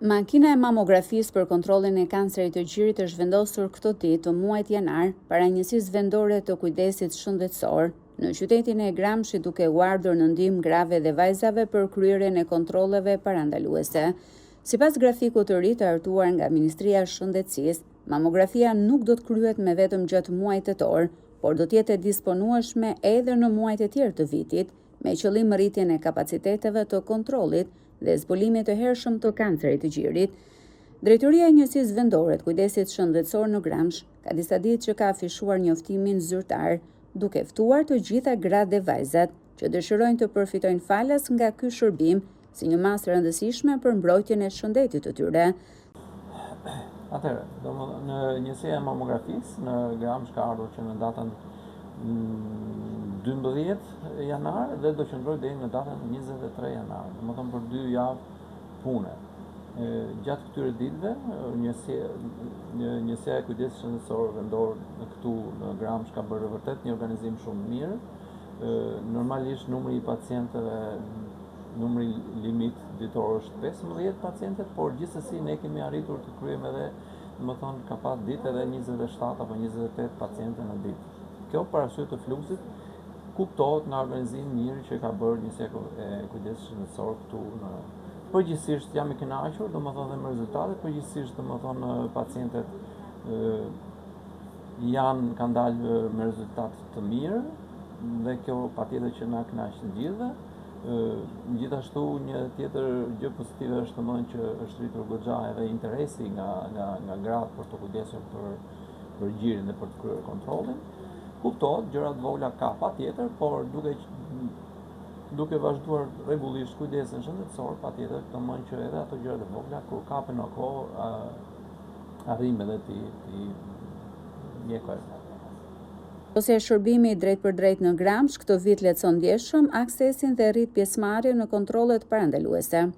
Makina e mamografisë për kontrollin e kancerit të gjirit është vendosur këto ditë të muajit janar para njësisë vendore të kujdesit shëndetësor në qytetin e Gramshit, duke u ardhur në ndihmë grave dhe vajzave për kryerjen e kontrolleve parandaluese. Sipas grafikut të ri të hartuar nga Ministria e Shëndetësisë, mamografia nuk do të kryhet me vetëm gjatë muajit tetor, por do të jetë e disponueshme edhe në muajt e tjerë të vitit, me qëllim rritjen e kapaciteteve të kontrollit dhe zbulimit të hershëm të kancerit të gjirit. Drejtoria e Njësisë Vendore të Kujdesit Shëndetësor në Gramsh ka disa ditë që ka afishuar njoftimin zyrtar, duke ftuar të gjitha gratë dhe vajzat që dëshirojnë të përfitojnë falas nga ky shërbim si një masë e rëndësishme për mbrojtjen e shëndetit të tyre. Atëherë, në njësia e mamografisë në Gramsh ka ardhur që në datën 12 janar dhe do qëndrojë deri në datën 23 janar, domethënë për 2 javë pune. Gjatë këtyre ditëve, njësia e kujdesit shëndetësor vendor këtu në Gramsh ka bërë vërtet një organizim shumë mirë. Normalisht numri i pacientëve, numri limit ditor është 15 pacientët, por gjithsesi ne kemi arritur të kryejmë edhe, domethënë ka pas ditë edhe 27 apo 28 pacientë në ditë. Kjo për arsye të fluksit kuptohet nga organizimi mirë që ka bërë njësia e kujdesit shëndetësor këtu në. Përgjithsisht jam i kënaqur, domethënë dhe me rezultatet, përgjithsisht domethënë pacientët kanë dalë me rezultate të mirë dhe kjo patjetër që na kënaq të gjithëve. Gjithashtu një tjetër gjë pozitive është domethënë që është rritur goxha edhe interesi nga gratë për të kujdesur për gjirin dhe për të kryer kontrollin. Kuptohet, gjërat vogla ka patjetër, por duke vazhduar rregullisht kujdesin shëndetësor, patjetër domethënë që edhe ato gjërat e vogla kur kapen në kohë arrim edhe ti ndjekojmë. Ose shërbimi drejt për drejt në Gramsh këtë vit lehtëson ndjeshëm aksesin dhe rrit pjesëmarrjen në kontrollet parandaluese.